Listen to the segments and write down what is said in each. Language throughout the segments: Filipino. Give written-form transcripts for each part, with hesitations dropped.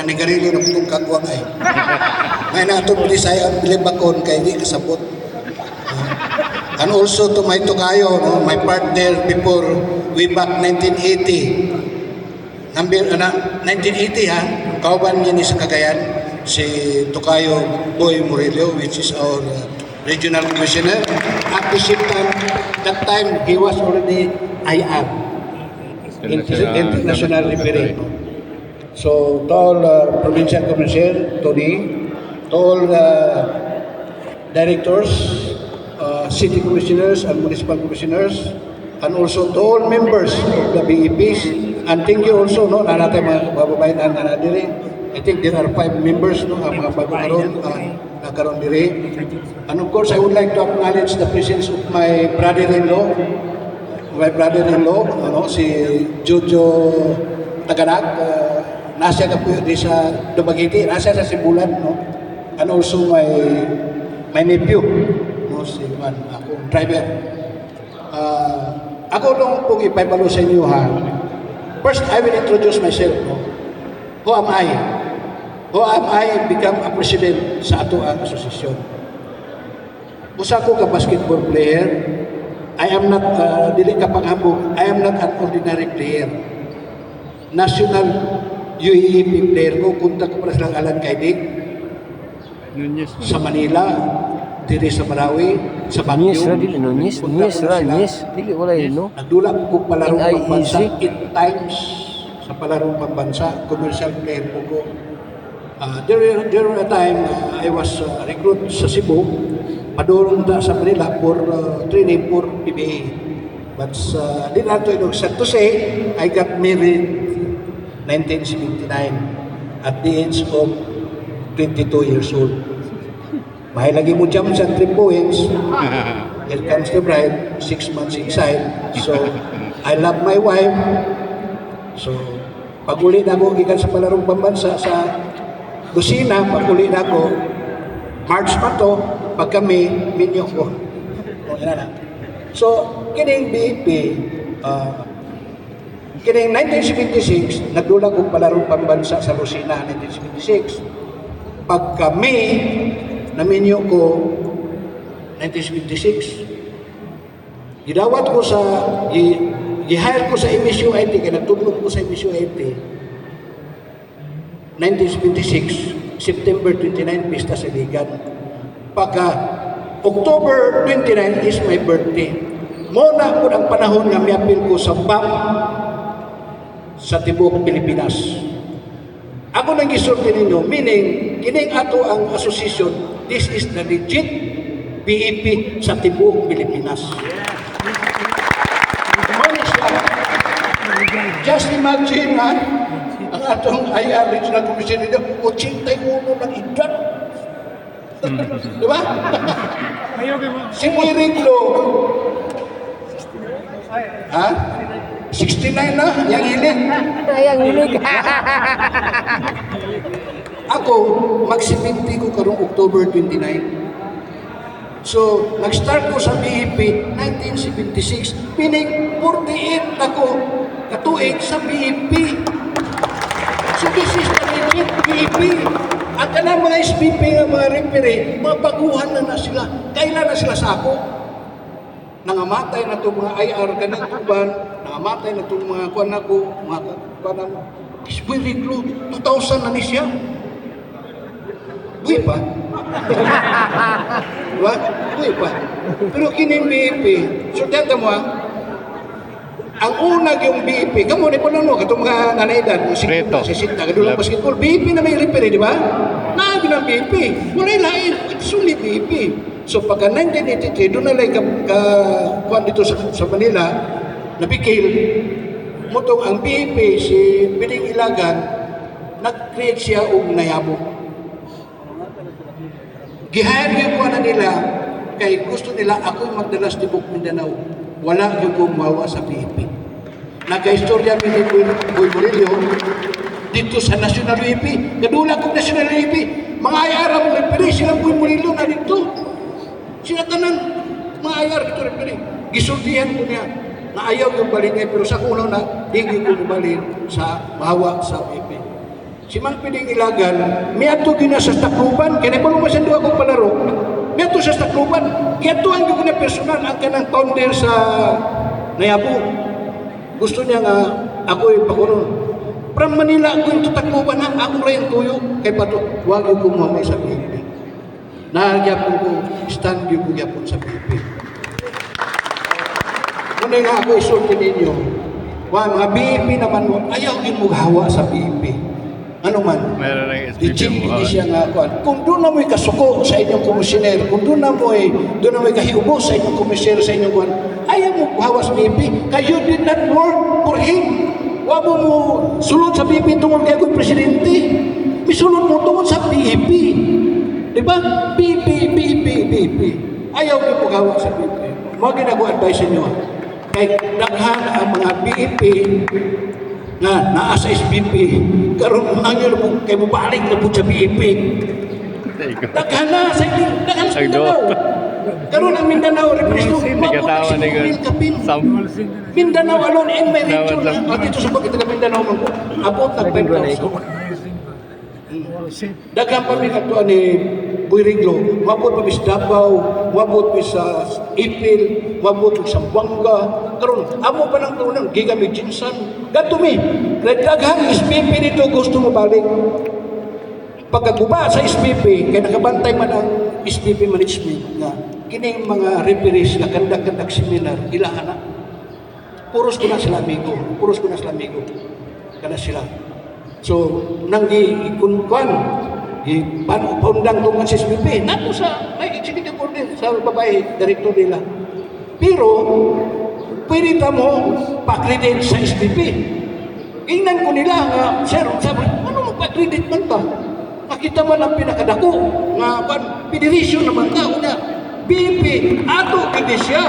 nanigarilyo na itong kagwang ay. Ngayon na itong bilisay ang bilibakon kay di kasabot. And also to my tukayo, no, my partner before way back 1980. 1980 ha, kauban niya ni sa Cagayan, si Tukayo Boy Murillo, which is our regional commissioner. At the same time, that time he was already IR, international referee. So to all provincial commissioner, Tony, to all directors, city commissioners and municipal commissioners, and also to all members of the BEPs. And thank you also, no, na natin mga bababayan ang nanadiri. I think there are 5 members, no, ang mga bago karon, nagkaroon diri. And of course, I would like to acknowledge the presence of my brother-in-law, ano, si Jojo Taganag, nasa ka po di sa Dumaguete, nasa sa Sibulan, no, and also my nephew, no, si Juan, ako, driver. Ako nung pong ipapalo sa inyo, ha. First, I will introduce myself, no. Who am I? Who am I become a president sa ato ang asosasyon? Usa ko ka basketball player. I am not, dili ka panghambog, I am not an ordinary player. National UAAP player ko, kunta ko para silang Alan Kaidig, sa Manila, diri sa Marawi, sa Baguio. Nunes, dili wala yun, no? Nagdula ko palarong pambansa 8 times sa palarong pambansa, commercial player po ko. There were a time I was recruit sa Cebu, padurong sa Manila for training for PBA. But di na ito sad to say, I got married 1979 at the age of 22 years old. May lagi mo dyan sa 3 points. Here comes the bride, 6 months inside. So, I love my wife. So, pag-uli na ako, ikan sa palarong pambansa sa Lucina, pag-uli na ako, March pa to, pag kami, minyo ko. O, yan na. So, kining BEP, kining 1976, nagdula ko palarong pambansa sa Lucina, 1976. Pag kami, naminyo ko 1976. Gidawat ko sa gi-hire ko sa MSUIT kaya nagtulog ko sa MSUIT 1976 September 29 pista sa Ligan. Pagka October 29 is my birthday. Muna po ang panahon nga miapil ko sa BAP sa tibuok Pilipinas. Ako nang gisulti ninyo, meaning kining ato ang asosasyon. This is the legit BEP sa tibuok Pilipinas. Just imagine, ha? Ang atong IR Regional Commission nito, 81 ng edad. Diba? Si Miriglo, ha? 69 na, yang hilig. Yang hilig. Ako, mag-70 ko karong October 29. So, nag-start ko sa BEP 1976. Meaning, 48 ako katuig sa BEP. So, this is the legit BEP. At ang mga SPP nga mga referee, mga baguhan na sila. Kailan na sila sa ako? Nangamatay na itong mga IR kanang tuban, nangamatay na itong mga kuwan ako, mga kuwan ako. Espiriglo, 2000 na ni siya. Buhay pa. Diba? Buhay pa. Pero kining BEP, so dito mo ang unag yung BEP, kamo ni po na no, katong mga nanaydan, si Sinta, kadulang basketball, BEP na may referee, di ba? Naagin ang BEP. Wala'y lain, it's only BEP. So pagka 1983, doon na lang kuwan dito sa Manila, napikil, mutong ang BEP, si Piling Ilagan, nag-create siya og nayabok. Gihayag yung kuwan na nila, kay gusto nila ako'y magdalas tibok Mindanao. Wala yung gumawa sa BEP. Nagka-istorya ni Boy Murillo dito sa National UAP. Kadula kong National UAP. Mga ayara mo repere, silang Boy Murillo na dito. Sila tanan, mga ayara dito repere. Gisultihan ko niya na ayaw yung balingay, pero sa kuno na, hindi ko balin sa mahawa sa BEP. si Mang Piling Ilagan, may ato gina sa Tacloban, kaya napalumasan doon akong palaro, may ato sa Tacloban, kaya ito ang gina personal, ang kanang founder sa Nayabu. Gusto niya nga, ako yung pakuron. From Manila, ako yung Tacloban na, ako rin tuyo, kay Pato, huwag yung kumuhamay sa PNP. Nagyapon ko, stand yung magyapon sa PNP. Muna nga ako isulti ninyo, mga BEP naman mo, ayaw yung maghawa sa BEP. Ano man, Meron ng di SPP mo. hindi siya nga kuan. Kung doon na mo'y kasuko sa inyong komisyoner, kung doon na mo'y kahiubos sa inyong komisyoner, sa inyong kuan, ayaw mo hawas BP, kaya you did not work for him. Huwag mo sulod sa BP tungkol kay ako'y presidente. Misulod mo tungkol sa BP. Diba? BP. Ayaw mo hawas sa BP. Mga ginagawa-advise sa inyo. Kaya daghan ang mga BP nga naa sa SPP karon hangyo mo kay mo balik na po sa BEP daghan na sa Mindanao karon ang Mindanao represent Nagkatawa na yun. Mindanao alone in my region Tawad lang. dito sa pagkita Mindanao man ko abot na 5,000 daghan pa mi kadto ni Buiriglo, mabot pa bis Davao, mabot bis sa Ipil, mabot bis sa Buanga. Karon, amo pa nang tunang gigamit jinsan. Gato mi, daghang SPP dito gusto mo balik. Pagkaguba sa SPP, kaya nakabantay man ang SPP management na kining mga referees na kandak-kandak seminar, ilahan na. Puros ko na sila amigo, kana sila. So, nang ikunkuan, paundang tungan sa SPP, nato sa, may executive order sa babae, direktor nila. Pero, pwede mo pa-credit sa SPP. Ingnan ko nila nga, sir, sabi, ano mo pa-credit man ta? Nakita man ang pinakadako, nga, federation naman ta, una, BP, ato, hindi siya.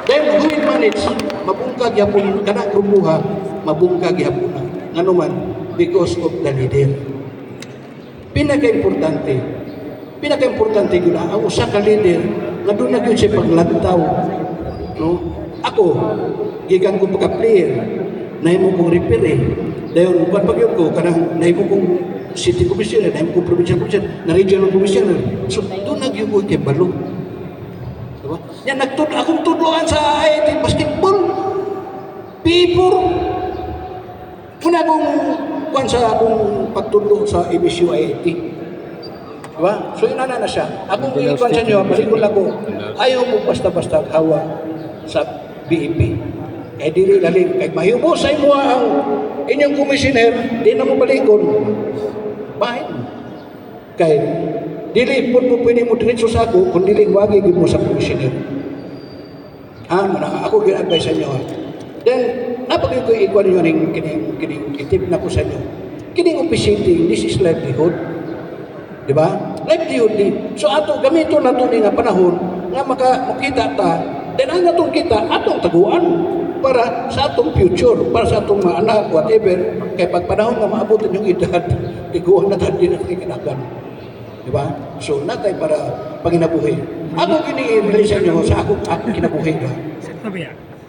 Then, who will manage? Mabungkag yapon, kanang grubuha, mabungkag yapon na. Ano man, because of the leader. Pinaka-importante yun na, ang usa ka leader, na doon na yun siya paglantaw. No? Ako, gikan ko pagka-player, nahimo kong referee. Dahil, pag yun ko, kanang nahimo kong city commissioner, nahimo kong provincial commissioner, na regional commissioner. So, doon na yun ko kay Balo. Diba? Yan, akong tudloan sa IIT basketball. P4. Muna akong kuan sa akong pagtudlo sa MSU IIT. Diba? So inana na siya. Akong ikuan sa inyo, malikon lang ko, ayaw mo basta-basta hawa sa BEP. Eh dili lalim, kay mahiubo sa imo ang inyong komisyoner, di na mo balikon. Bahin. Kay dili po pwede mo diretso sa ako, kung dili wagi mo sa komisyoner. Ako gina-advise sa inyo. Then, napagin ko ikuan nyo rin kining itip na ko sa inyo. Kining officiating, this is livelihood. Diba? Livelihood din. So, ato, gamito na ito nga panahon nga makita ta, then ang atong kita, atong taguan para sa atong future, para sa atong mga anak, whatever. Kaya pag panahon nga maabutan yung edad, tiguan na tayo din ang kinagan. Diba? So, natay para panginabuhi. Ako kini-release sa inyo sa akong kinabuhi.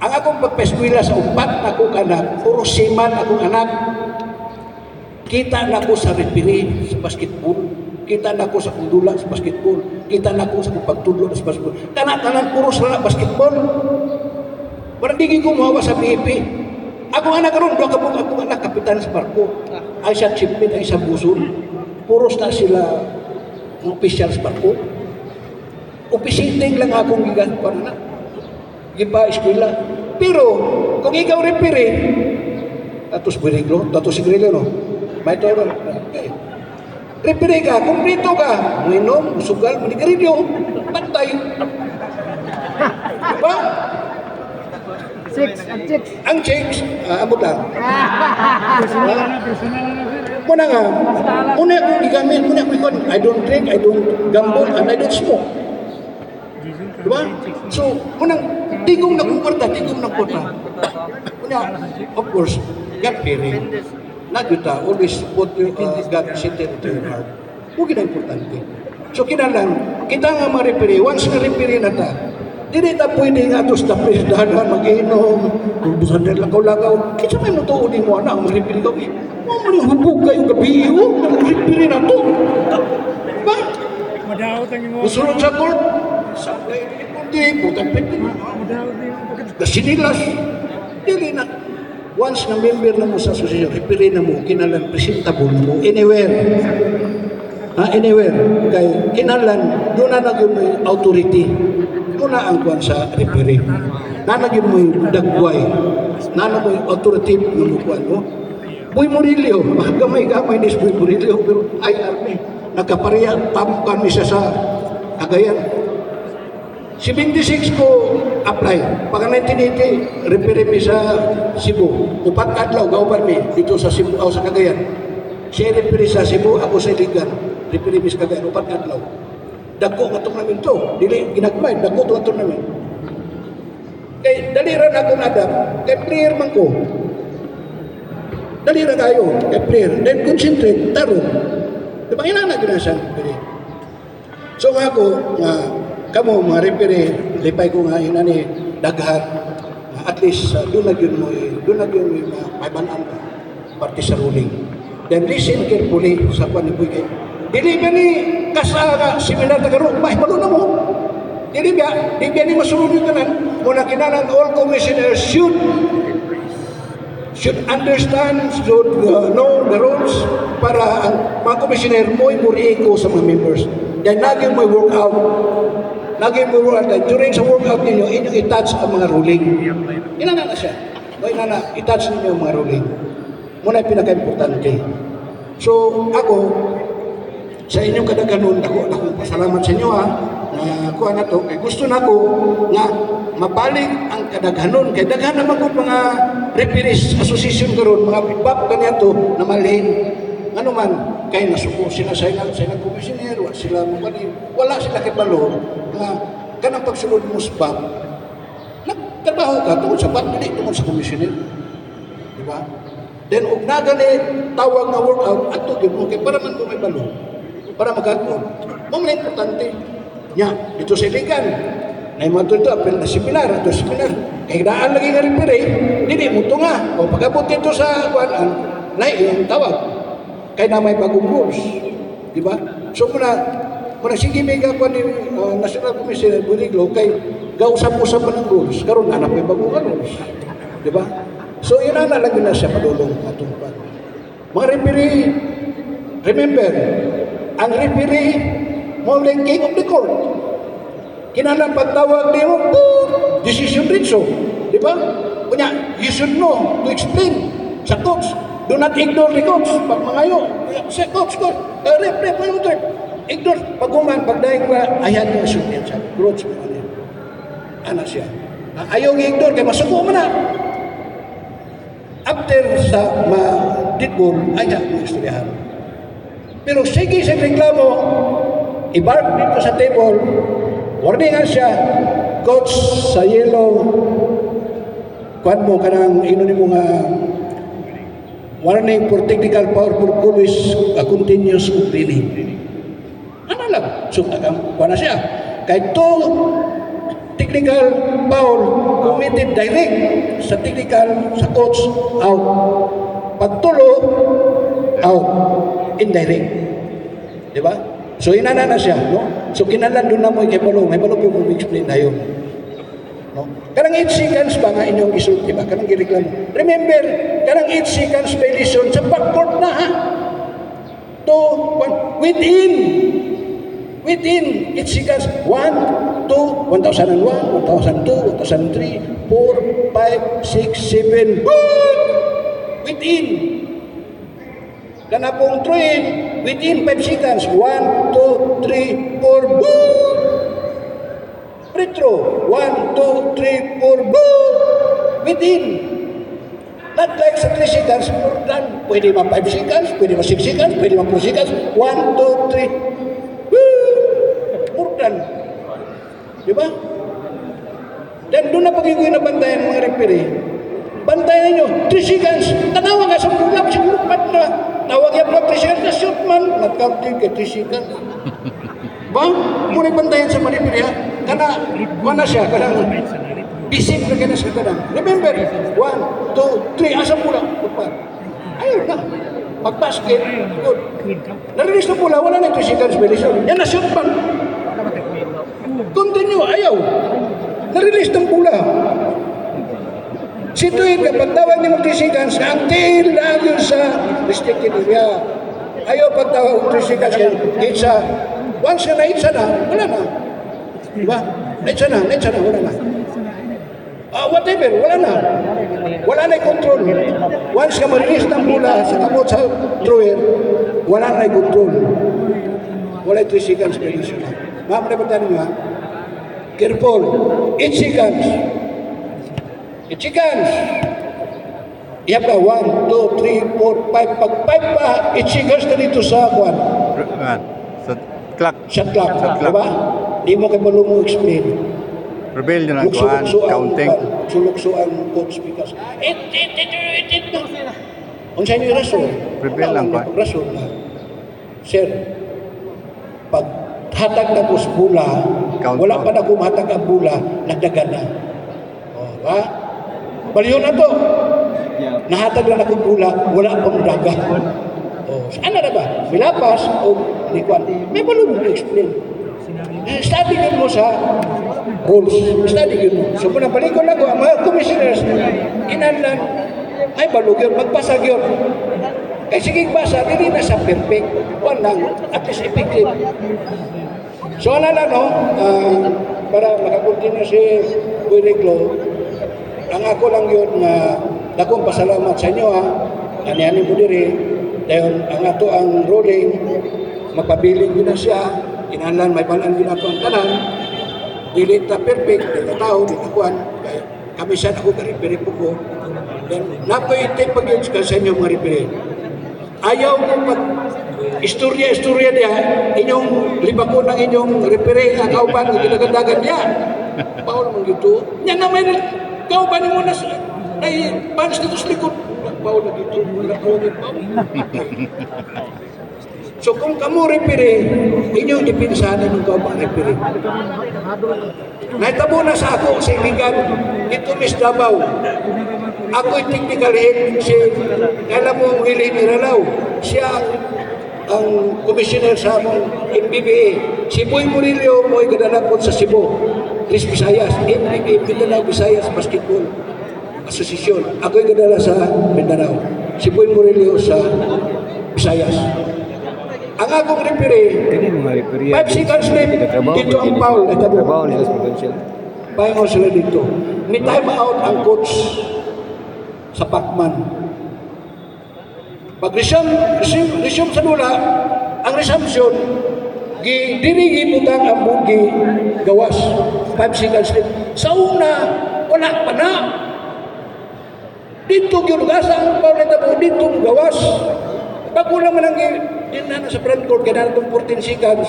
Ang akong pagpeskwila sa upat na akong anak, puro seaman akong anak. Kita na ko sa referee sa basketball. Kita na ko sa kundula sa basketball. Kita na ko sa pagtudlo sa basketball. Tanan puro sa basketball. Walang digig ko mahawa sa PEP. Akong anak karon dua ka akong anak kapitan sa barko. Ay sa chipmate, ay sa buson. Puros na sila official sa barko. Officiating lang akong gigan na. Giba eskwela. Pero kung ikaw referee, tatos Buiriglo, tatos Sigrilo, no? May toro. Okay. Referee ka, kumplito ka, minom, sugal, manigarilyo, pantay. Diba? Ang chicks, amot lang. Muna nga, muna akong gigamit, muna akong ikon, I don't drink, I don't gamble, and I don't smoke. Diba? So, munang tigong na kwarta. Muna, of course, God fearing. Nagyuta, always put God center to your heart. Huwag na importante. So, kinalang, kita nga ma-referee, once na-referee na ta, Dili na pwede nga ito sa presdahan mag-inom, kung busan nila lagaw-lagaw. Kaya may mutuon mo anak, maripili ka. Mo mo hubog kayo gabi, maripili na ito. Ba? Madaot ang imo. Musunod sa court. Sablay, hindi, putang pwede na. Madaot ang imo. Nasinilas. Dili na. Once na member na mo sa association, referee na mo, kinalan presentable mo, anywhere. Anywhere. Kay kinalan, doon na nagyon mo yung authority. Muna ang kuwan sa referee. Nanagin mo yung dagway. Nanagin mo yung authoritative ng kuwan mo. Boy Murillo, gamay-gamay ni Boy Murillo, pero IRP, nagkapareha, tamukan mi siya sa Cagayan. 76 ko apply. Pagka 1980, referee mi sa Cebu. Upat kadlaw, gauban mi, dito sa Cebu, sa Cagayan. Siya referee sa Cebu, ako sa Iligan. Referee mi sa Cagayan, upat kadlaw. Dako nga itong namin to. Dili, ginagmay, dako itong namin. Kay, daliran ako nadap. Kay player man ko. Daliran kayo, kay player. Then concentrate, tarong. Diba, inana ginasa. So nga ako, kamo mga referee, lipay ko nga inani, daghat. At least, doon na yun mo, maibanan ka. Parte sa ruling. Then listen carefully sa panibigay. Dili ba ni kasara similar na garo, mahimalo na mo. Dili ba ni masulod yung tanan, muna kinanan all commissioners should understand, should know the rules para ang mga commissioner mo muriiko sa mga members. Then lagi mo work out. Lagi mo work out. During sa workout ninyo, inyong i-touch ang mga ruling. Inana na siya. I-touch ninyo ang mga ruling. Muna yung pinaka-importante. So, ako, sa inyong kadaganon, ako pasalamat sa inyo na kuha na to. Kaya gusto na ko nga mabalik ang kadaghanon. Kaya daghan naman ko mga referees association karon, mga bibab kanya to na malin. Ano man, kaya nasuko sila sa ilang komisyoner, wala sila kibalo na kanang pagsulod mo sa bab. Nagtrabaho ka tungkol sa bab, hindi tungkol sa komisyoner. Diba? Then, og nagali tawag na workout, ato yun mo, kaya para man ko may balo. Para magagawin. Mga importante. Nya, dito sa Iligan, na yung mga ito, apel na seminar, ito seminar. Kaya daan lagi nga referee, hindi mo ito nga. O pagkabot dito sa kuwanan, na yung tawag. Kaya na may bagong rules. Diba? So muna sige may gakuan ni National Commissioner Buriglo, kay gausap-usap pa ng rules. Karoon na may bagong rules. Diba? So yun na lagi na siya padulong atong pa. Mga referee, remember, ang referee, mo lang king of the court. Kinalang pagtawag niyo, decision ritso. Di ba? Kunya, you should know to explain sa coach. Do not ignore the coach. Pag mangayo, sa coach, rep, ignore. Pag-uman, pagdaing ba, ayan yung assumption sa coach. Ano siya? Ayaw i-ignore, kaya masuko mo na. After sa ma-ditball, ayan yung istoryahan. Pero sige sa reklamo, i-bark dito sa table, warningan siya, coach sa yellow, kuhan mo kanang inunin mo nga, warning for technical power for always continuous complaining. Ano lang? So, kuhan na siya. Kahit to, technical foul committed direct sa technical, sa coach, out. Pagtulo, out. Indirect. Di ba? So, inana na siya, no? So, kinalan doon na mo kay Balong. May Balong po explain na yun. No? Karang 8 seconds ba nga inyong isulti ba? Karang gireklamo. Remember, karang 8 seconds violation sa backcourt na, ha? Within 8 seconds, 1, 2, 1001, 1002, 1003, 4, 5, 6, 7, within. Kanapong train, within 5 seconds, 1, 2, 3, 4, boom! Retro, 1, 2, 3, 4, boom! Within. Not like sa 3 seconds, more than. Pwede ma 5 seconds, pwede ma 6 seconds, pwede ma 4 seconds, 1, 2, 3, boom! More than. Diba? Then doon na pagiging na bantayan mga referee. Bantayan nyo, 3 seconds, tanawa nga sa program, siguro pat na. Tawag yan mga 3 seconds na shoot man, nag-counting kay 3 seconds. Ba? Muna bantayan sa mga referee, ha? kana siya, kanang isip na kaya sa kanang. Remember, 1, 2, 3, asa pula, upat. Ayun na. Pag-basket, good. Narilis na pula, wala na ito si Gans Belisyon. Yan na shoot pa. Continue, ayaw. Narilis ng pula. Situin ka, pagtawag ni Multisigans, until lagyo sa restricted area. Ayaw pagtawag ni Multisigans, itsa. Once na itsa na, wala na. Diba? Itsa na, wala na. Whatever, wala na. Wala na yung control. Once ka marilis ng pula sa kamot sa thrower, wala na yung control. Wala yung 3 seconds condition. Mga panabataan nyo ha. Careful. 8 seconds. 8 seconds. Iyan ka, 1, 2, 3, 4, 5. Pag 5 pa, 8 seconds na dito sa kwan. Sa clock. Sa clock. Diba? Di mo kayo malungo explain. Rebel yun ang kuhan, counting. Sulukso ang coach because it. Kung saan yung rason? Rebel lang kuhan. Rason na. Sir, pag hatag na po sa bula, wala pa na kumatag ang bula, nagdagan na. O, ha? Baliw na to. Nahatag na akong bula, wala pang daga. O, saan na ba? Milapas o likuan. May balong mo explain. Study yun mo sa rules. Study yun mo. So, kung napalikon ako, ang mga commissioners, inanlan, ay balog yun, magpasag yun. Kaya sige basa, hindi na sa perfect. One lang, at least effective. So, ano lang, no? Para makakontinue si Bueniglo, ang ako lang yun na dakong pasalamat sa inyo, ha? Ani-ani mo diri, dahil ang ato ang ruling, magpabiling yun na siya, inanlan, may balan yun ato ang tanan, dili ta perfect, di ka tao, di ka kuhan, kami siya ako karipiri po ko, then napaitay pag yun sa inyo mga ripiri. Ayaw mo pag istorya niya, inyong libako ng inyong ripiri, ang kauban, ang ginagadagan niya. Paul mong gito, yan na may kauban mo na ay panas dito sa likod. Paul na gito, wala ko ng Paul. So kung kamo repere, inyong ipinsahan ng kaubang repere. Naitabo na sa ako sa iligan, ito Miss Davao. Ako'y technical head, si, alam mo, Willie Miralaw. Siya ang commissioner sa among MBBA. Si Boy Murillo mo'y gadalapon sa Cebu. Chris Visayas, MBBA, Mindanao Visayas Basketball Association. Ako'y gadala sa Mindanao. Si Boy Murillo sa Visayas. Ang akong referee, 5 seconds left, dito ang foul. Trabaho nila sa provincial. Pahingo sila dito. May time out ang coach sa Pacman. Pag resume sa dula, ang resumption, dirigi butang ang bugi gawas. 5 seconds left. Sa una, wala pa na. Dito yung gasa ang foul na po, dito gawas. Pag wala man ang na sa front court, kaya na itong 14 seconds.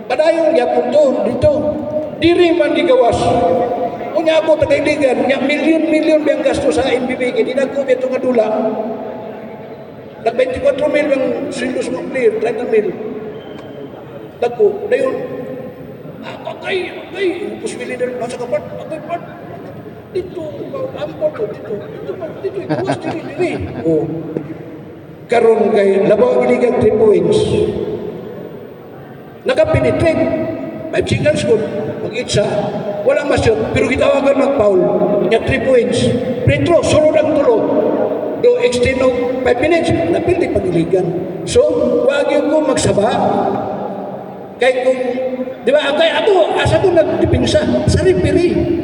Padayong yapon to, dito. Diri man gigawas. Unya ako tagailigan, niya milyon-milyon biyang gasto sa MBB, kaya di na ko ito nga dula. Nag-24 mil ang sweldo sa mga player, 30 mil. Nagko, dayon. Okay, puswili na rin nasa kapart, part. Dito, ampon to, dito, ikuwas, diri. Oh. Karon kay labaw iligang 3 points. Nakapenetrate 5 seconds good. Mag-itsa, wala ma-shot, pero gitawagan mag-foul. Nya 3 points. Free throw, sunod ang tulo. Do extend of 5 minutes, napildi pag-iligan. So, wag yung ko magsaba. Kay kung, di ba, kay ako, asa ko nagdipinsa sa referee.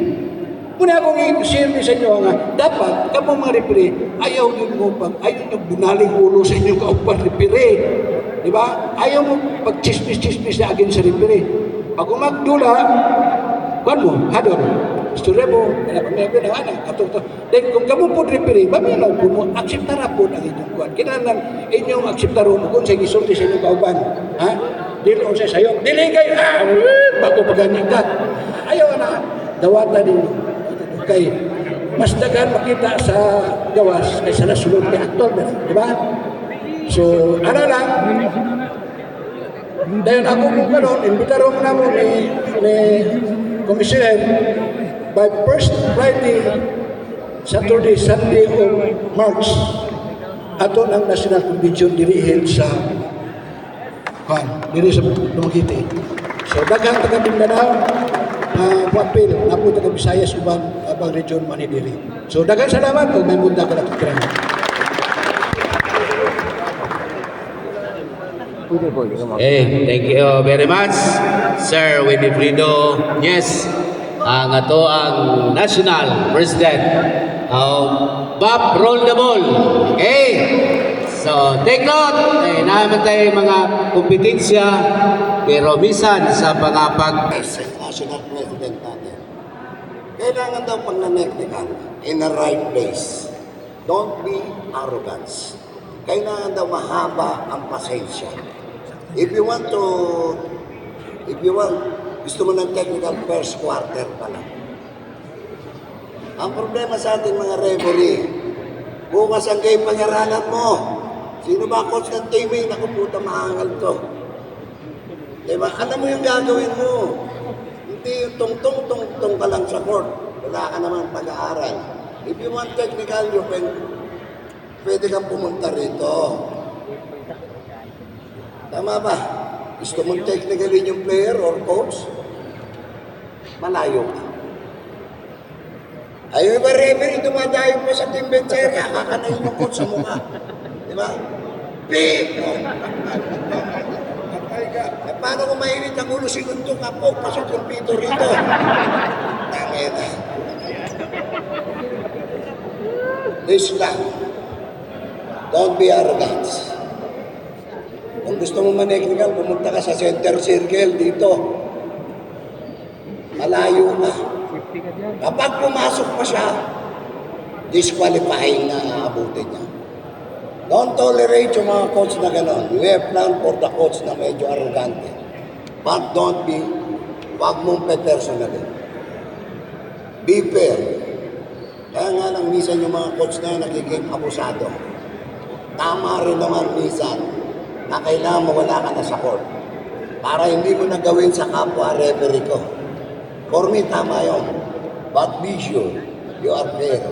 Muna akong i-share ni sa inyo nga, dapat, kamo mga referee, ayaw nyo bunaling ulo sa inyo kaupan referee. Di ba? Ayaw mo pag-chismis na agin sa referee. Pag umagdula, kuhan mo, hadon. Istorya mo, wala pa may na anak. Then kung kamo po referee, maminaw po mo, akseptara po ang inyong kuhan. Kinanan inyong akseptaro mo kung sa gisulti sa inyong kauban. Ha? Dili ko sa sayo. Dili kayo, bago paganyan ka. Ayaw na, dawata ninyo. Kay mas dagan makita sa gawas kaysa nasulod ni aktor, di ba? So, ano lang, Dahil ako kung gano'n, imbitaron na mo ni Commissioner by first Friday, Saturday, Sunday of March, ato ng National Convention dirihin sa diri sa Dumaguete. So daghang taga Mindanao papel na po taga Visayas ubang abang region man diri. So daghang salamat kung may munda ka nakikiraan. Pwede ka mag- Thank you very much, Sir Winifredo. Yes, ang ato ang National President. Bob, roll the ball. Okay? So, take note. Naman tayo mga kompetensya, pero minsan sa pangapag National President natin. Kailangan daw pag naneknikan in the right place. Don't be arrogance. Kailangan daw mahaba ang pasensya. If you want, gusto mo ng technical first quarter pa lang. Ang problema sa ating mga referee, bukas ang game pag-aralan mo. Sino ba coach ng team eh? Naku puta, mahangal to. Diba? Alam mo yung gagawin mo. Hindi yung tungtong ka lang sa court. Wala ka naman pag-aaral. If you want technical, pwede kang pumunta rito. Tama ba? Gusto mong technically yung player or coach? Malayo ka. Ayaw ba referee dumadayo po sa team bench area? Kakanayin yung coach sa mukha. Diba? Big! Paano kung mainit ang ulo sinundo ka po? Pasok yung pito rito. Tangin na. This lang. Don't be arrogant. Kung gusto mo maneknikal, pumunta ka sa center circle dito. Malayo ka. Kapag pumasok pa siya, disqualifying na aabutin niya. Don't tolerate yung mga coach na gano'n. We have planned for the coach na medyo arrogante. But wag mong pe-personally. Be fair. Kaya nga lang minsan yung mga coach na nagiging abusado. Tama rin naman minsan na kailangan mawala ka na sa court para hindi mo na gawin sa kapwa referee ko. For me, tama yun. But be sure, you are fair.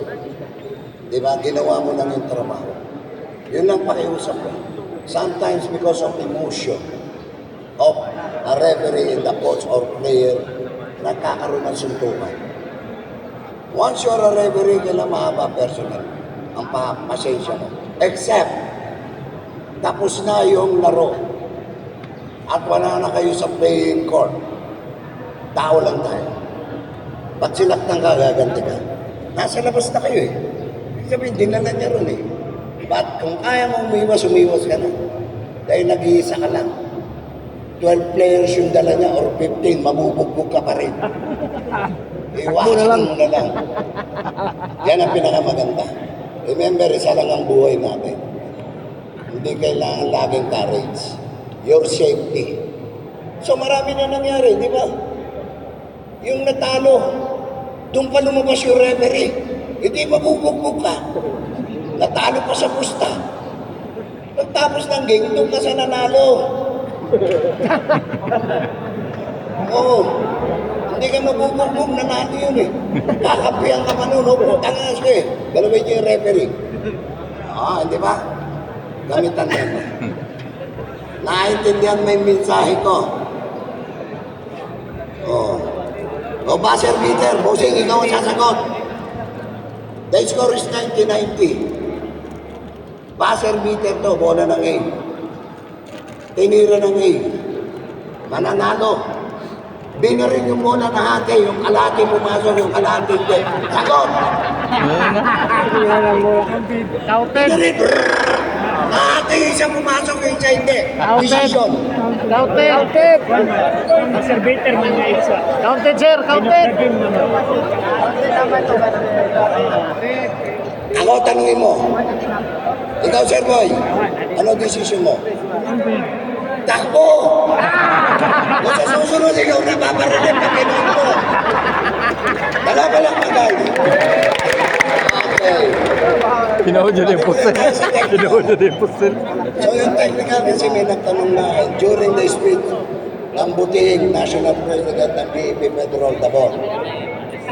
Diba? Ginawa mo lang yung trabaho. Yun lang pakiusap ko. Sometimes because of emotion of a referee in the coach or player, nagkakaroon ng suntukan. Once you are a referee, kailangan mahaba personal ang pasensya mo. Except, tapos na yung laro at wala na kayo sa playing court. Tao lang tayo. Pag sinaktan ka, gaganti ka. Nasa labas na kayo eh. Ibig sabihin, dinala niya ron eh. But kung kaya mo umiwas ka na. Dahil nag-iisa ka lang. 12 players yung dala niya or 15, mabubugbog ka pa rin. Iwasan mo na lang. Yan ang pinakamaganda. Remember, isa lang ang buhay natin. Hindi kailangan laging courage. Your safety. So marami na nangyari, di ba? Yung natalo, doon pa lumabas yung referee. Hindi mabubugbog ka. Natalo pa sa pusta. Pagtapos ng game, doon ka sa nanalo. Oo. Hindi ka mabubugbog, nanalo yun eh. Kakampihan ka pa nun, tangas ka eh. Galawin niyo yung referee. Hindi ba? Gamitan yan. Naintindihan mo yung mensahe ko. Buzzer beater, Bosing, ikaw ang sasagot. The score is 90-90. Buzzer beater to, bola ng A. Tinira ng A. Mananalo. Binarin yung bola na hati, yung kalahati pumasok, yung kalahati hindi. Sagot! Binarin. Hati, isa pumasok, yung isa hindi. Decision. Counted! Observator man nga isa. Counted, sir! Counted! Ako, tanungin mo. Ikaw, Sir Boy, ano decision mo? Takbo! Kung sa susunod, ikaw na paparinig pag gano'n mo. Dala ba lang magaling? Okay. Pinaudyo din po sir. Pinaudyo din po sir. So yung technical kasi may nagtanong na during the speech ng butihing National President ng PEP Pedro Tabor.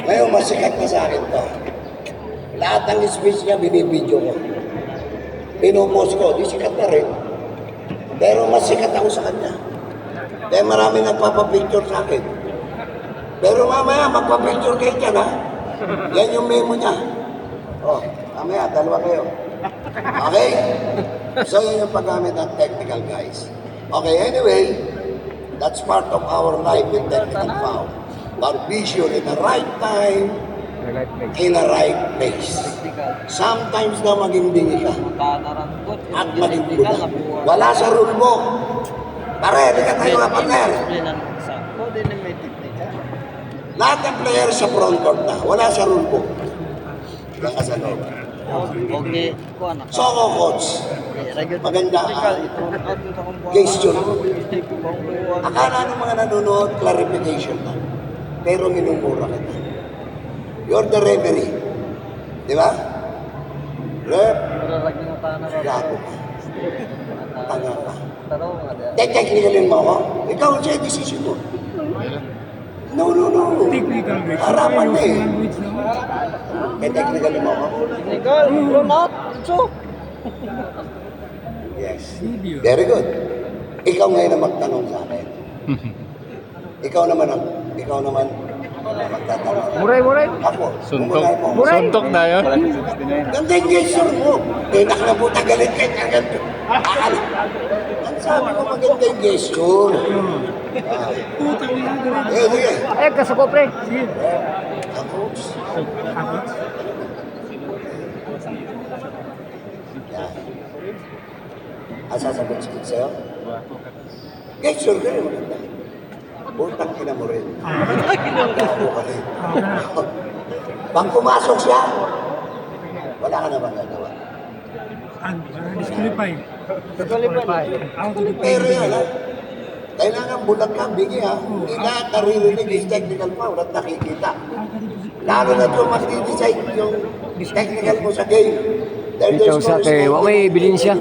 Ngayon masikat na sa akin to. Lahat ng speech niya binibidyo ko. Pinupost ko, di sikat na rin. Pero mas sikat ako sa kanya. Kaya marami nagpapapicture sa akin. Pero mamaya magpapicture kayo dyan ha. Yan yung memo niya. Oh, mamaya, dalawa kayo. Okay? So yun yung paggamit ng technical guys. Okay, anyway, that's part of our life in technical foul. But be sure in the right time, in the right place. Sometimes na maging dingi ka. At maging buda. Wala sa rule book. Pare, di ka tayo nga partner. Lahat ng player sa front court na. Wala sa rule book. Diyan ka sa loob. So ako, coach, maganda gesture. Akala ng mga nanonood, clarification na. Pero minumura kita. You're the referee. Di ba? Rep, gago ka. Tanga ka. Technicalin mo ako? Ikaw siya decision mo. No. Technical guys. Harapan na eh. Language naman. Technicalin mo ako? Technical, not. So, Yes. Video. Very good. Ikaw ngayon ang magtanong sa akin. Ikaw naman ang magtatanong. muray. Ako, Suntok. umunay mo. Suntok na yun. Ganda yung gesture mo. Tinak na puta, galit ka agad. Akala. Ang sabi ko maganda yung gesture. Putang ina, galing. Sige. Ay, kasako, pre. Sige. Ako. Ako. Yan. Ang sasagot sa'yo? Gesture ka rin maganda. Putang ina mo rin. Gago ka rin. Pag pumasok siya, wala ka na bang gagawa. Disqualified. Out of the Pero yan, ha? Kailangan bulag ka, bigi ha. Hindi lahat naririnig is technical foul at nakikita. Lalo na ito mag-decide yung technical mo sa game. Ikaw sa kay wa may ebidensya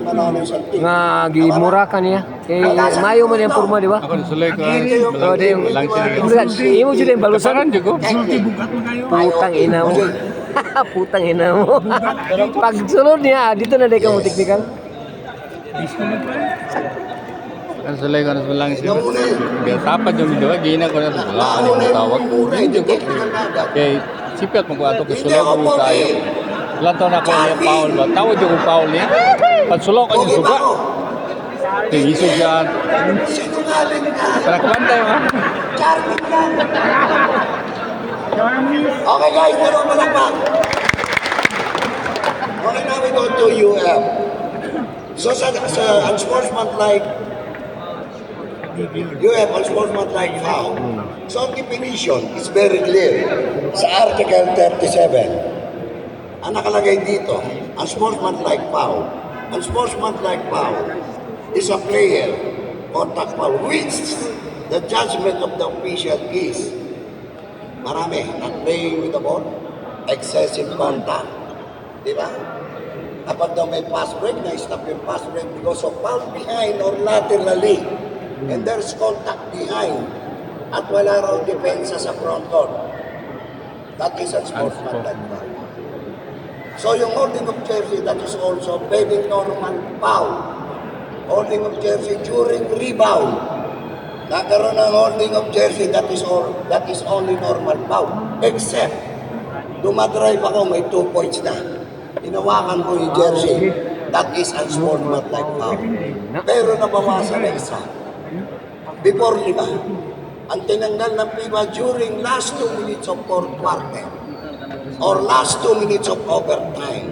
nga gimura ka niya. Kay mayo man yung porma, di ba? Ako nasuloy ko. Oh, di yung Walang sila. Bukan, imo jud yung balusan. Saran ko. sulti bugat mo kayo. Putang ina mo. Putang ina mo. Pag sunod niya, dito na dai ka mo technical. Disqualified. Nasuloy ko lang siya. Tapad yung video. Gina ko na. Wala ka nang tawag. Hindi ko. Kay sipyat mo ko ato ko sulok mo tayo. Lantaw na ko niya foul ba? Tawad yung foul niya. Pagsulok ka niya suga. Tigisog yan. Sinungaling ka. Panakbantay mo ha. Charming ka. Okay guys, meron pa lang ba? Okay, now we go to UF. So sa unsportsmanlike UF, unsportsmanlike foul. So ang definition is very clear. Sa Article 37, ang nakalagay dito, unsportsmanlike foul. Unsportsmanlike foul is a player contact foul which the judgment of the official is marami, not playing with the ball, excessive contact, di ba? Kapag daw may pass break, na-stop yung pass break because of foul behind or laterally, and there's contact behind, at wala raw depensa sa front court. That is a sportsmanlike foul. So yung holding of jersey, that is also very normal foul. Holding of jersey during rebound. Nagkaroon ng holding of jersey, that is only normal foul. Except, dumadrive ako, may 2 points na. Hinawakan ko yung jersey. That is unsportsmanlike foul. Pero nabawasan na isa. Before 5, ang tinanggal ng FIBA during last 2 minutes of fourth quarter or last 2 minutes of overtime,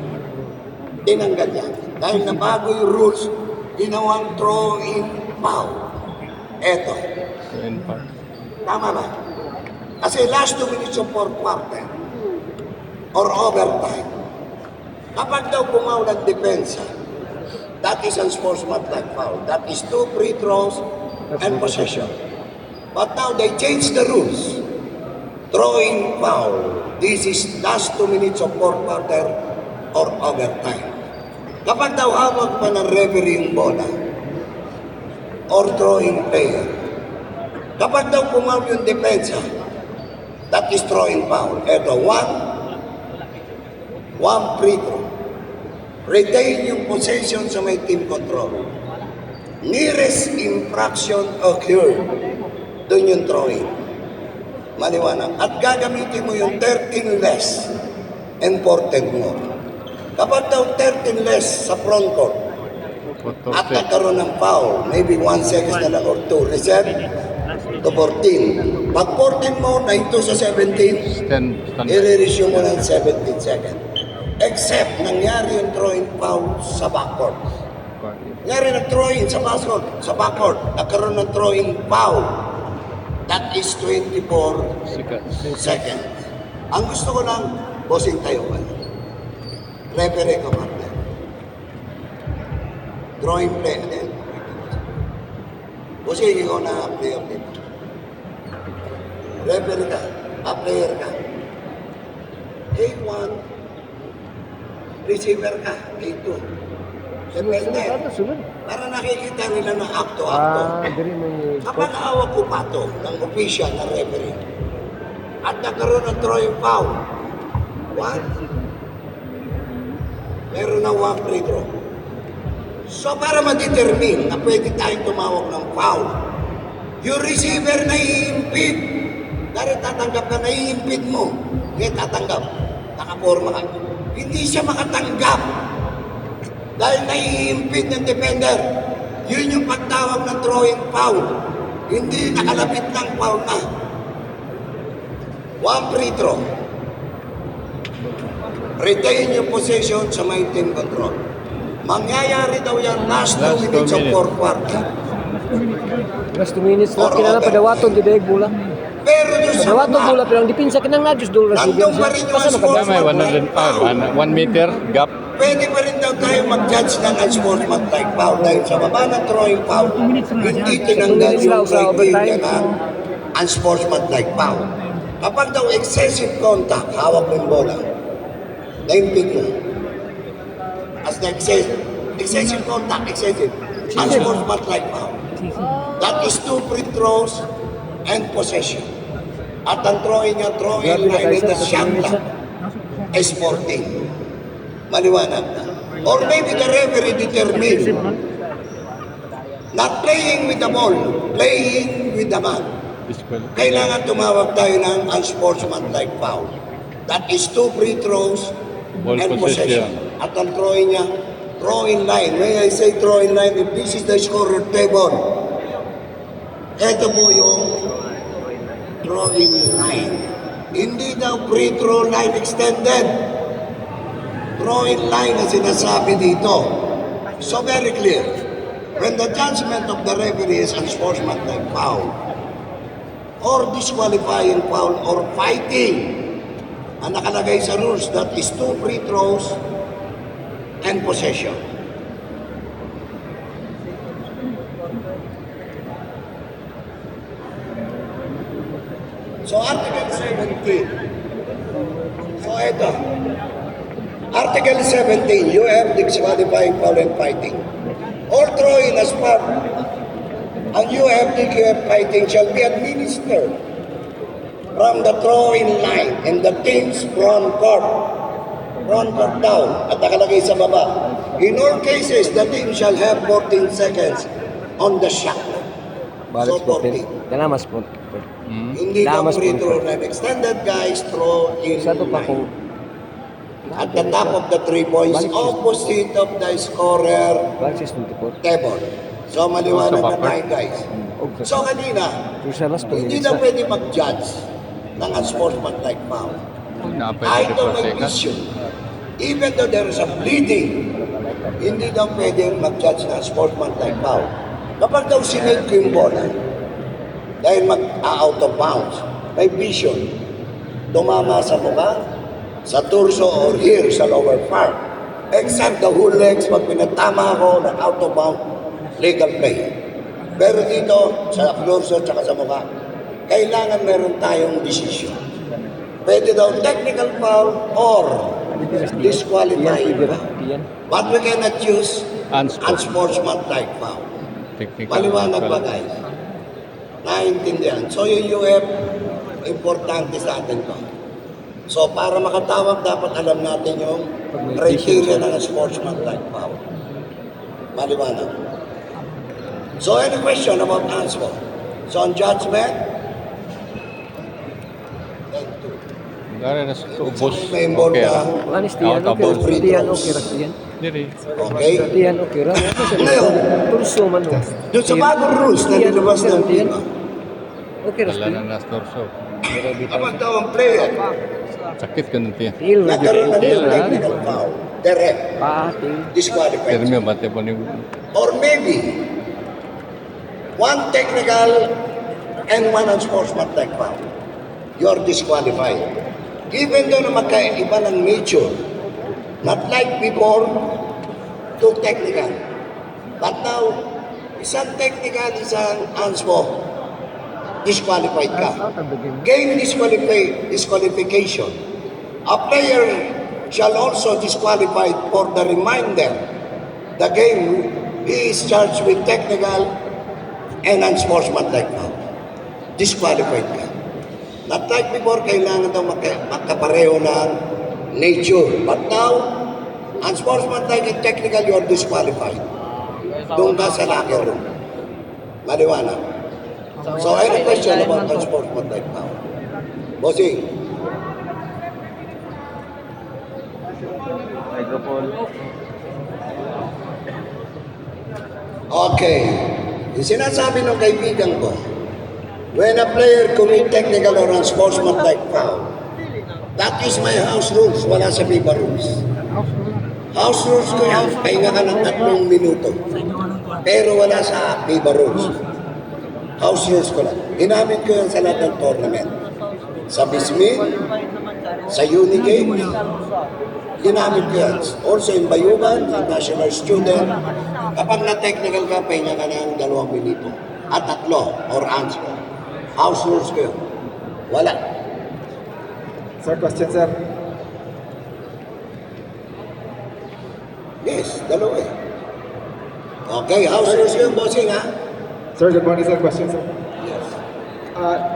tinanggal yan. Dahil nabago yung rules, ginawang throw-in foul. Eto. Tama ba? Kasi last 2 minutes of fourth quarter or overtime, kapag daw pumaw ng depensa, that is unsportsmanlike foul. That is 2 free throws and possession. But now they changed the rules. Throwing foul. This is last 2 minutes of fourth quarter or overtime. Kapag daw hawak pa ng referee yung bola or throwing player, kapag daw pumaw yung depensa, that is throwing foul. Eto, one free throw. Retain yung possession sa may team control. Nearest infraction occurred, doon yung throwing. Maliwanag. At gagamitin mo yung 13 less and 14 more. Kapag daw 13 less sa front court, at nagkaroon ng foul, maybe 1 seconds na lang or 2, reset to 14. Pag 14 mo, na ito sa 17, i-resume mo ng 17 seconds. Except, nangyari yung throwing foul sa backcourt. Nangyari nag-throwing sa backcourt, nagkaroon ng throwing foul. That is 24 seconds. Ang gusto ko lang, bossing tayo ka. Referee ka, partner. Drawing play. Bossing, ikaw na player dito. Referee ka, player ka. A1, receiver ka, A2. Depende. Para nakikita nila na akto-akto. Diri may Kapag hawak ko pa ito ng official na referee at nagkaroon ng throwing foul, what? Meron na 1 free throw. So para ma-determine na pwede tayong tumawag ng foul, yung receiver na i-impede, dahil tatanggap ka, na-i-impede mo, hindi tatanggap, nakaporma ka. Hindi siya makatanggap dahil nai-impede ng defender. Yun yung pagtawag ng throwing foul. Hindi nakalapit lang foul na. 1 free throw. Retain yung possession sa may team control. Mangyayari daw yan last 2 minutes of 4 quarter. last 2 minutes na kinala padawaton di daig bola. Pero doon sa Padawaton baba, bola pero ang dipinsa kinang na just doon receiver nandun pa rin yung siya. unsportsmanlike May 100 foul. 1 meter gap. Pwede pa rin daw tayo mag-judge ng unsportsmanlike foul dahil sa baba ng throwing foul, hindi tinanggal yung criteria ng unsportsmanlike foul. Kapag daw excessive contact, hawak mo yung bola, na-impede mo. As the excessive contact, unsportsmanlike foul. That is 2 free throws and possession. At ang throwing niya, throwing line with the shot clock is 14. Maliwanag na. Or maybe the referee determined not playing with the ball, playing with the man. Kailangan tumawag tayo ng unsportsmanlike foul. That is 2 free throws Ball and possession. possession. At ang throwing niya, throwing line. May I say throwing line, if this is the scorer table, ito po yung throwing line. Hindi daw free throw line extended. Throwing line na sinasabi dito. So very clear. When the judgment of the referee is unsportsmanlike foul, or disqualifying foul, or fighting, ang nakalagay sa rules, that is 2 free throws and possession. So Article 17. So ito. Article 17, you have disqualifying foul and fighting. Or throwing as part, and you have fighting shall be administered from the throwing line in the team's front court down, at nakalagay sa baba. In all cases, the team shall have 14 seconds on the shot. Balik So 14. Kana mas po. Hindi daw Damas free po. throw line extended, guys, throw in Sa to pa line. kung At the top of the 3 points, Balik. opposite of the scorer balik 24. table. So maliwanag na Sa tayo, guys. Okay. So kanina, So sa last 2 hindi minutes daw na. pwede mag-judge ng unsportsmanlike foul. Either may vision, even though there is a bleeding, hindi daw pwede mag-judge ng unsportsmanlike foul. Kapag daw sinake ko yung bola, dahil mag-out of bounds, may vision, tumama sa mukha, sa torso or here sa lower part. Except the whole legs, pag pinatama ako ng out of bounds, legal play. Pero dito, sa torso at sa mukha, kailangan meron tayong decision. Pwede daw technical foul or disqualifying Tiyan, ka. tiyan. But we cannot use Unsportsmanlike. unsportsmanlike foul. Technical. Maliwanag ba guys? Naintindihan. So yung UF, importante sa atin to. So para makatawag, dapat alam natin yung criteria ng sportsmanlike foul. Maliwanag. So any question about unsport? So on judgment, thank you. Gara na sa ubos. Member Okay. na, Anis tiyan, Out, okay ra. above. Tiyan, okay ra. Tiyan. Diri. okay? Tiyan, okay ra. Ngayon, Turso man o. doon sa bagong rules na nilabas ng FIFA, Okay ra. Wala na nas torso. kapag daw ang player Sakit ka ng tiyan. Til, nagkaroon ng til, technical foul, the ref Patil. disqualified. Pero may bate po ni... Or maybe, one technical and one unsportsmanlike foul. You're disqualified. Even though na magkaiba ng nature, not like before, two technical. But now, isang technical, isang unsport, disqualified ka. Game disqualification. A player shall also disqualified for the remainder. The game, he is charged with technical and unsportsmanlike foul. Disqualified ka. Not like before, kailangan daw magkapareho ng nature. But now, unsportsmanlike and technical, you are disqualified. Doon ka sa locker room. Maliwanag. So, any question about unsportsmanlike foul? Bossing. Okay. Yung sinasabi ng kaibigan ko, when a player commit technical or unsportsmanlike foul, that is my house rules, wala sa FIFA rules. House rules ko yan, pahinga ka ng 3 minuto. Pero wala sa FIFA rules. House rules ko lang. Ginamit ko yan sa lahat ng tournament. Sa Bismin, sa Unigame, ginamit ko yan. Also in Bayugan, in National Student, kapag na-technical ka, pahinga ka ng 2 minuto. At 3, or answer. House rules ko yun. Wala. Sir, question, sir. Yes, 2 eh. Okay, house rules ko yun, bossing ha? Sir, good morning, sir. Question, sir. Yes.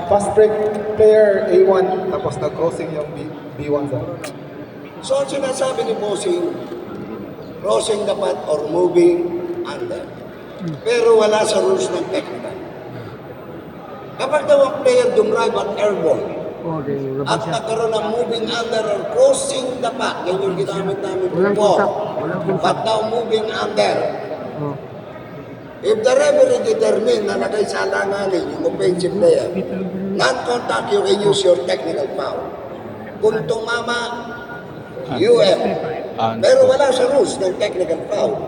Fast break player A1, tapos nag-crossing yung B1, sir. So, ang sinasabi ni bossing, crossing dapat or moving under. Pero wala sa rules ng technical. Kapag daw ang player dumrive at airborne, Okay, at nagkaroon ng moving under or crossing dapat, yan yung ginamit namin Walang before. contact. Walang contact. But now moving under. Oh. If the referee determine na nagay sa alanganin yung offensive player, non-contact, you can use your technical foul. Kung tumama, UF. Pero wala sa rules ng technical foul.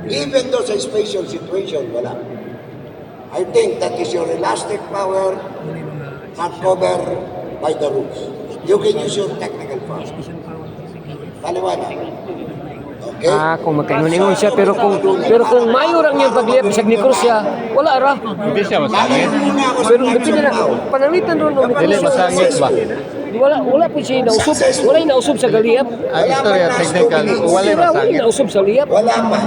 Even though sa special situation, wala. I think that is your elastic power not covered by the rules. You can use your technical foul. Paliwanag. Okay? Kung magkainuningon siya, pero kung mayo lang yung pagliyap, sa Nicros siya, wala ra. Hindi siya masangit. Pero kasi na, pananglitan ron ng Dili masangit ba? Wala po siya inausub. Wala inausub sa galiyap. Ang istorya technical, wala Wala masangit. inausub sa liyap. Wala pa.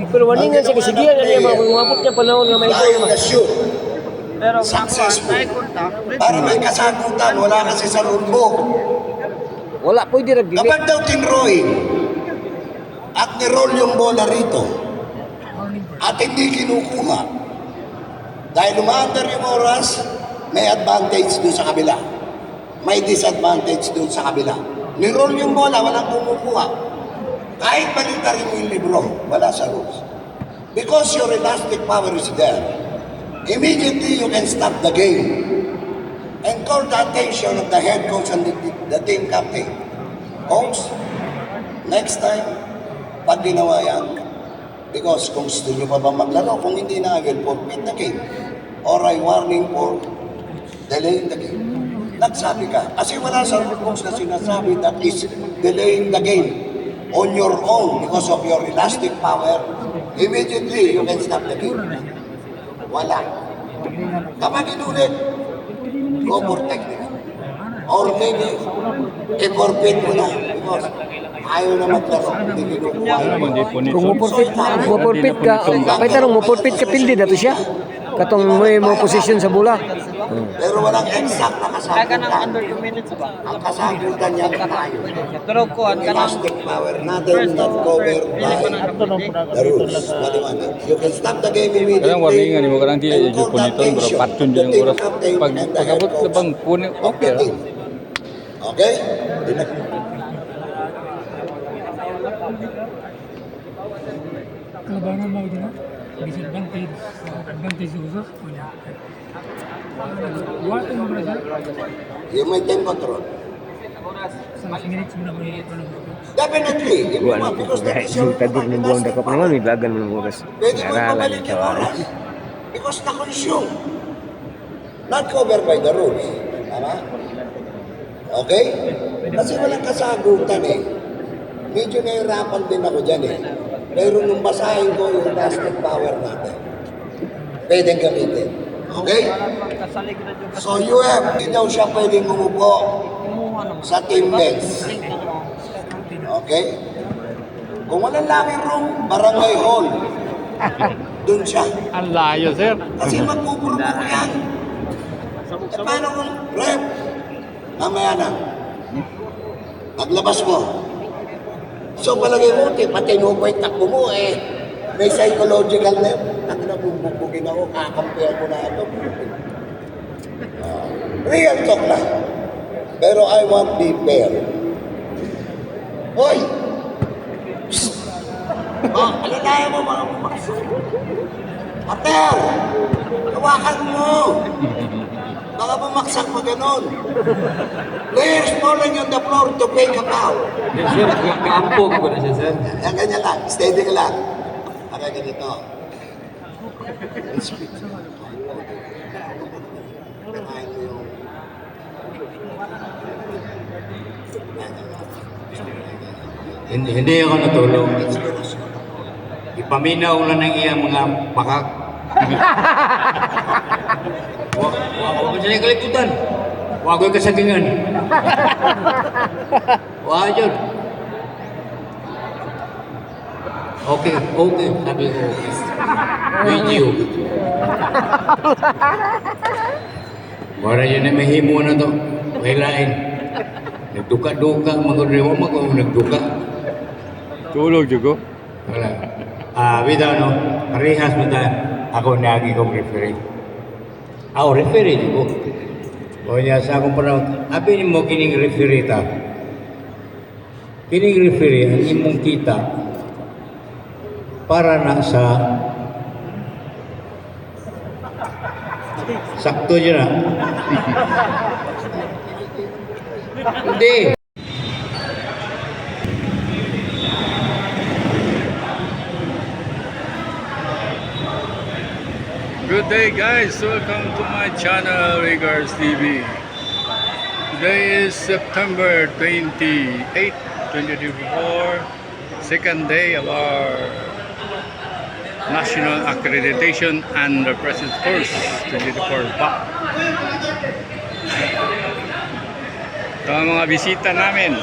Pero waningan siya kasigihan na niya, mabot niya panahon nga may Dahil ito. na-shoot. Successful. Para may kasagutan, wala kasi sa rulebook. Wala po hindi nagdili. Kapag daw tinrowing at ni-roll yung bola rito at hindi kinukuha dahil umaandar yung oras, may advantage doon sa kabila. May disadvantage doon sa kabila. Ni-roll yung bola, walang kumukuha. Kahit balitarin mo yung libro, wala sa rules. Because your elastic power is there, immediately you can stop the game and call the attention of the head coach and the team captain. Coach, next time, pag ginawa yan, because kung gusto nyo pa ba maglaro, kung hindi na, I will forfeit the game. Or I warning for delaying the game. Nagsabi ka. Kasi wala sa rules na sinasabi that is delaying the game on your own because of your elastic power. Immediately, you can stop the game. Wala. Kapag inulit, go for technical. Or maybe, i-forfeit mo na because ayaw na maglaro, hindi kinukuha Ano naman, di po nito. Kung mupurpit ka, kaya tanong mupurpit ka pildi dato siya. Katong may mo position sa bola. Pero walang exact na Kaya ng kasagutan. under 2 minutes ba? Ang kasagutan niya tayo. Turog ko, ang kanang Elastic power natin not covered by the rules. Maliwanag. You can stop the game immediately. Kaya warningan mo karang di and yung call punito, attention bro. Patun to din ang team oras. captain Pag and the head pagabot coach na bang puno, of okay the ra. team. Okay? Kalabanan mo din, disadvantage, advantage usos, wala. What mo ba sir? You maintain control. Sa minutes mo na mo ito. Definitely. If you want, because that is your Tadur ng buwang dakap naman, may bagan mo ng oras. pwede mo Aralan pabalik sa yung oras. oras. Because na-consume. Not covered by the rules. Tama? Okay? Kasi walang kasagutan eh. Medyo nahirapan din ako dyan eh. Pero nung basahin ko yung elastic power natin, pwedeng gamitin. Okay? kasalig na yung So UF, hindi daw siya pwedeng umupo kumuha naman. sa team bench. Okay? Kung walang lobby room, barangay hall. Doon siya. Ang layo, sir. Kasi magpupurpuro yan. E paano kung, rep, mamaya na, paglabas mo. So palagay mo, pati nukoy takbo mo eh. May psychological level. Ang nabubugbugin ako, kakampihan ko na ito. Real talk lang. Pero I want be fair. Hoy! Psst! Oh, alinaya mo mga pumakso. Pater! Hawakan mo! Baka bumaksak pa ganun. Players falling on the floor to fake a foul. Sir, kaampog ko na siya, sir. Yan, ganyan lang. Steady ka lang. Para ganito. Speak. Tanahin mo yung... Hindi ako natulog. Ipaminaw lang ng iyang mga pakak. Huwag ko siya kaliputan. Huwag ko kasagingan. Huwag yun. Okay, okay. Sabi ko, okay. Video. Para yun na mahimo na to. Kailain. Nagduka-duka. Magundrewa mo kung nagduka. Tulog juga. Wala. Bitaw no, parehas mo tayo. Ako nagi kong referee. Ako referee ko. O niya sa akong panahon, abinin mo kining referee ta. Kining referee, ang imong kita para na sa sakto dyan na. Hindi. Good day guys, welcome to my channel Regards TV. Today is September 28, 2024, second day of our National Accreditation and Representative Course 2024 BAC. Ito ang mga bisita namin.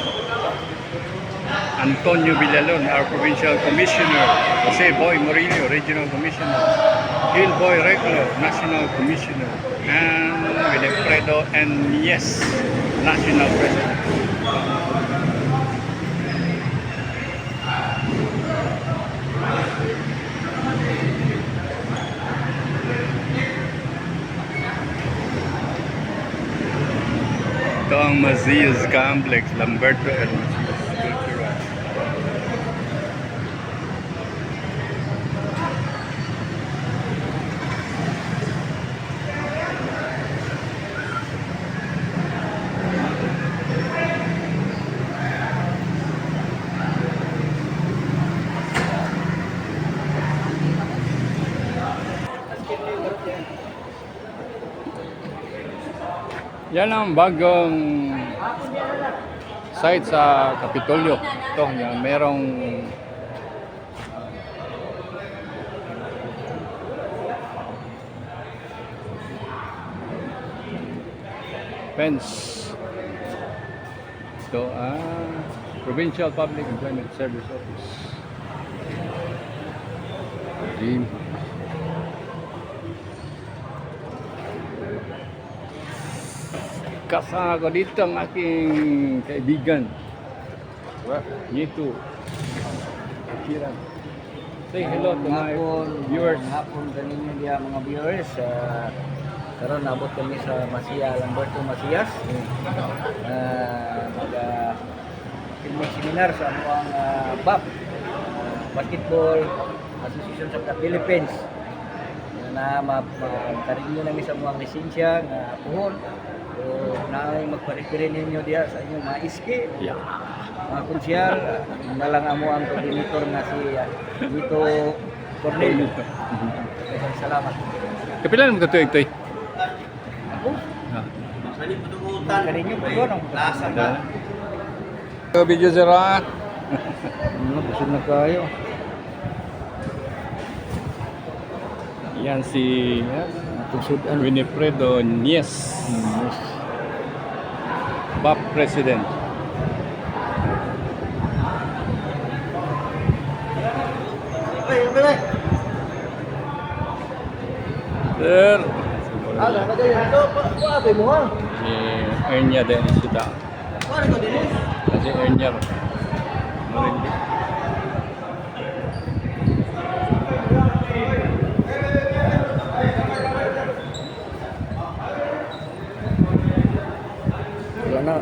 Antonio Villalon, our Provincial Commissioner. Jose Boy Morillo, Regional Commissioner. Gil Boy Reclo, National Commissioner. And Wilfredo and Yes, National President. Ito ang Mazias Complex, Lamberto L. Cultural. Yan ang bagong site sa Kapitolyo. Ito, yan, merong fence. Ito, Provincial Public Employment Service Office. Jim. Kasama ko dito ang aking kaibigan. Nito. Kiran. Say hello to my viewers. Hapon kaninyo diya mga viewers. Karon nabot kami sa Masia, Lamberto Masias. Filming seminar sa amuang BAP, Basketball Association of the Philippines. Na makarinyo namin sa amuang lisensya nga puhon. So, naay magpa-refer ninyo diya sa inyong mga iski. Yeah. Mga konsyal, nalang amo ang coordinator na si Dito Cornelio. Salamat. Kapilan mo ka ito? Ako? Kaninyo po doon ang pagkasa na. Video sira. Busog na kayo. Yan si Winifredo Nies. BAP President. Sir. Si Ernia Dennis kita. Si Ernia Marindi. Wala na.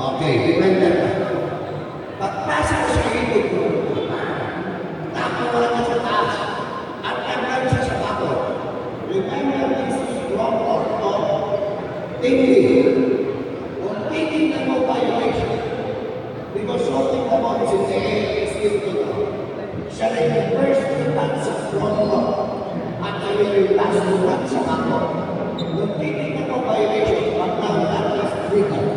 Okay, depende na. Pagpasok ko sa ikot ko, nakakuha na sa taas at hanggang sa bakod. Remember, this is wrong or thinking. Kung titingnan mo violation, because something about it is still to know. Siya rin yung first stand sa front row at siya rin yung last stand sa bakod. Kung titingnan mo violation, paglang that is legal.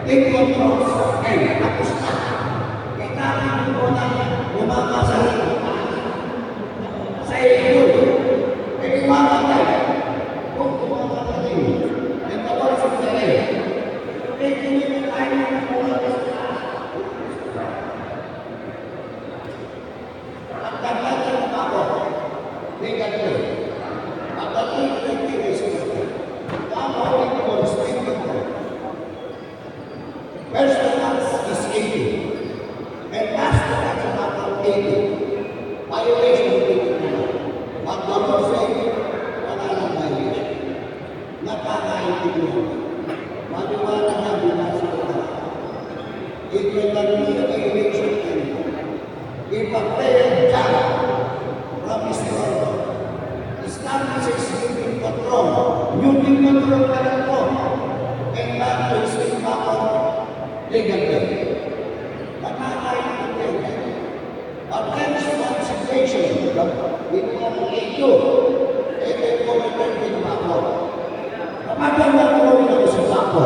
Take control and tapos na. Kailangan mo na bumaba sa rin. Sa iyo. E bumaba ka. Kung bumaba ka rin. And tapos sa rin. E kini mo tayo na bumaba sa rin. At kagad ang ako. Negative. At ang negative is tama ang constant ko. First class is 80. And last class is about 80. Violation of 80. Pag double say, wala nang violation. Nakakaintindihan. Maniwala na binasa ko na. It will not be a violation anymore. If a player job from his role establishes union control, union control ka lang po, and not to swing back on legal way. Nakakaintindihan. But there is one situation in one issue, and then ko na bako. Kapag nakuha ko sa bako,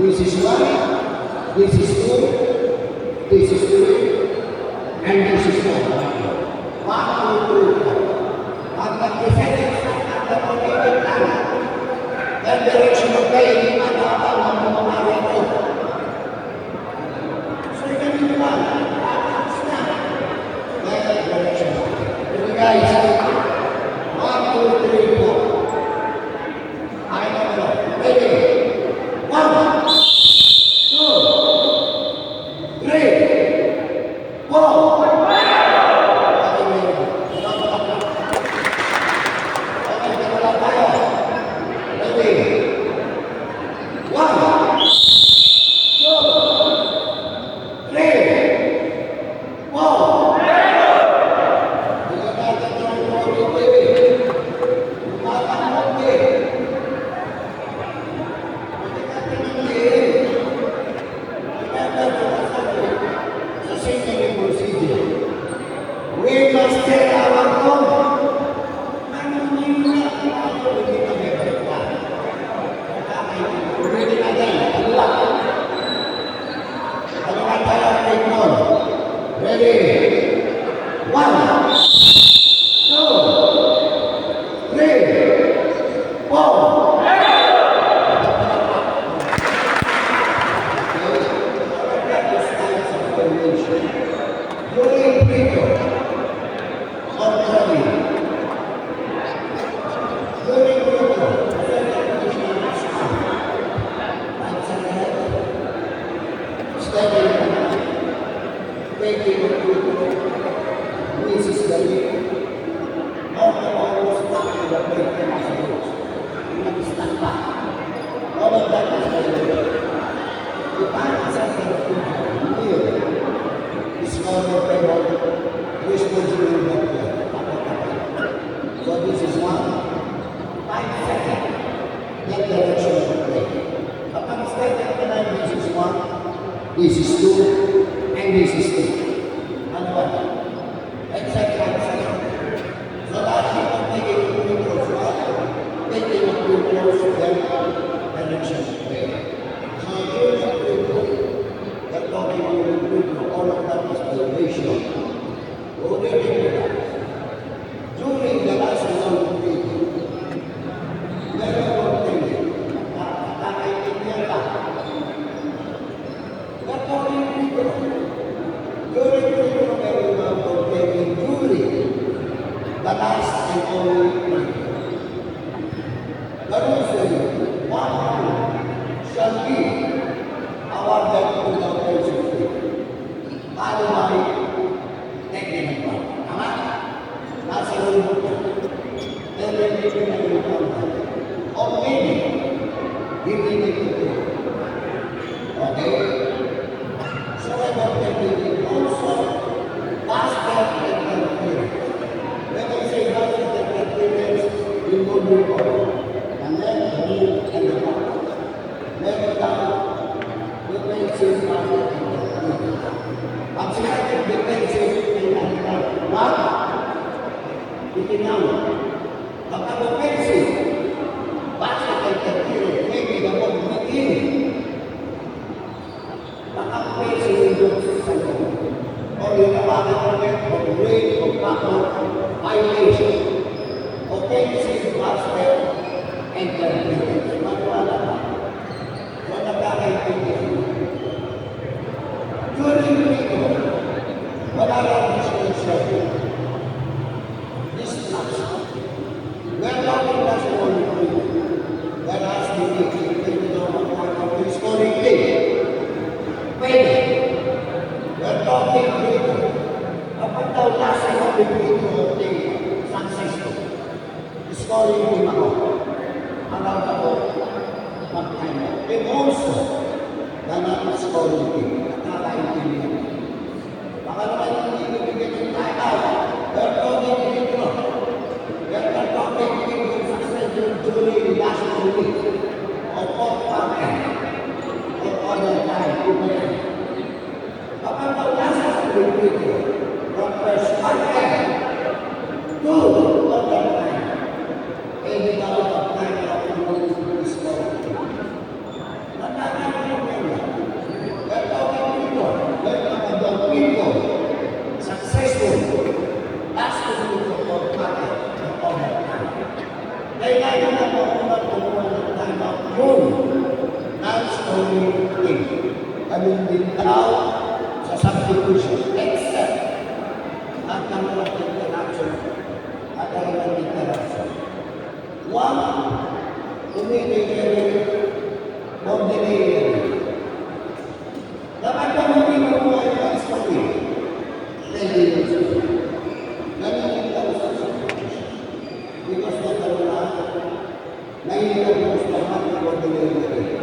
This is 1, this is 2, this is 3, and this is 4. 1, 2, 3, 4. Pag nag-defend at the rotated plan, then direction of play, ang nakakawang mo mga ito. So, ganun lang. Snap. Then direction of play. Okay, guys. 1, 2, 3, 4. I don't know. Ready? 1, 2, 3, 4. We must take our own. Ready? 1, 2, 3, 4. During period of training, during period, stepping, making a good, this is the lead. All the always back to the break and as it is. You need to stand back. All of that is the lead. The back is at the future. It's not a payment. Responsibility of play. So this is 1. 5 seconds. That direction of play. Upon stepping the this is 1, this is 2, and this is 3. And 1. Exactly. So that you can make it to close 1, making it to close then direction of play. So during the talking with all of that is violation. During the last one week, meron po tayo, nakakaintindihan ka. Nagkawin dito. During dito meron mga problema during the last and only week. The reason one shall be awarded to the person. Paano ba technical ba? Tama? Nasa lulog ka. Then hindi ko na lulog ka. O maybe, hindi nito. Okay? So I want to also basket and interference. When I say basket and interference, you go move on. And then move and the back. Never down. Defensive basket and interference. Ang sinasabing defensive ay nagkakaroon. What? Itinaw. Kapag offensive, basket and interference, maybe the one within. Naka-offensive yung sa iyo. O yung nawagan mo rin, o rate, o backward, violation. Offensive basket and interference. Magwala ba? So nagkakaintindihan. During the wala lang dispensation. This last one. We're talking last one. That has to be taken on the point of historic day. Pwede. We're talking dito. Kapag daw last one dito of the San Francisco. Historic day ako. Around ako. Magkano. And also, na historic day. Nakakaintindihan. Baka naman hindi bibigyan ng tao. We're talking dito. We're talking dito sa schedule during last week. O pag-pakin. O other time. Baka daw last week dito. From first pakin. To other time. Eh, di daw pag-pakin ako ng historic. Nakakaintindihan. ganun din daw sa substitution, except nagkaroon ng interaction at ng interaction. One, immediately ordinary. Dapat ka hindi mo mo ay pag-story. Ganun din daw sa substitution. Because nagkaroon na naiinag mo sa mga ordinary.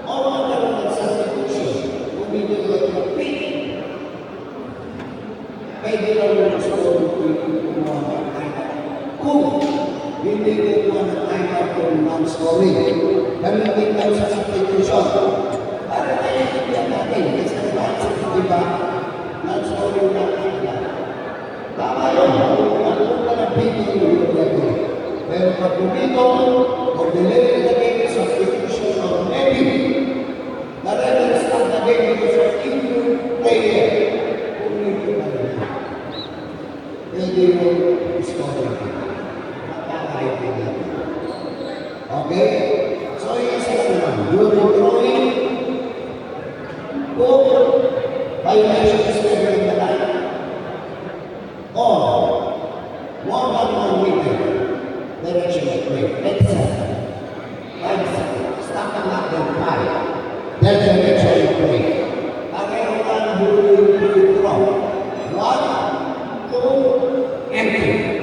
O magkaroon ng substitution, immediately mag-pick. Pwede lang mo sa kung hindi mo ng time out kung non-scoring. Gamitin lang sa substitution. Para tayo hindi natin. Kasi diba, non-scoring lang natin. Tama yun. Kung ka ng pinto yung pero pag bumito, or delay the game substitution or maybe na-ready start the game because of injured player. Kung hindi ka rin. Pwede mo scoring. Okay? So, yung isa naman, during throwing, kung violation is never in the line, or more than 1 meter, direction of play, let's say, 5 seconds, stop and knock them 5, then direction of play. Again, one during throw, 1, 2, empty.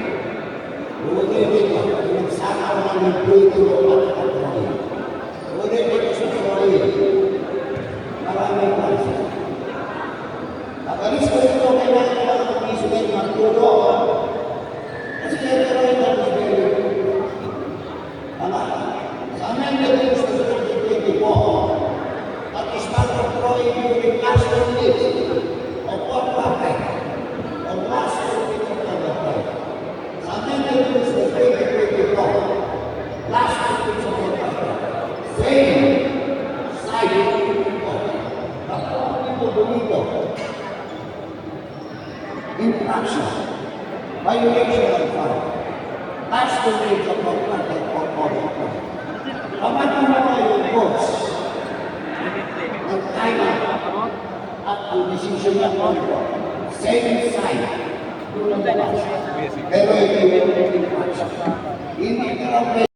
Ulit dito, sana ako ng dito at katroy. Ulit dito sa troy. Maraming pansa. Pag-alis ko ito, kailangan ko ng pisulit magtulong. Kasi troy na ito. Tama? Sa amin na dito sa 2024, at start of troy during last 2 minutes of what happened of last 2 minutes of the play. Something that is the before. Last week of the same side infraction, violation of law. Last week of the kapag naman yung coach ng time at ang decision ng court, same side. Pero ito yung infraction. Hindi ka lang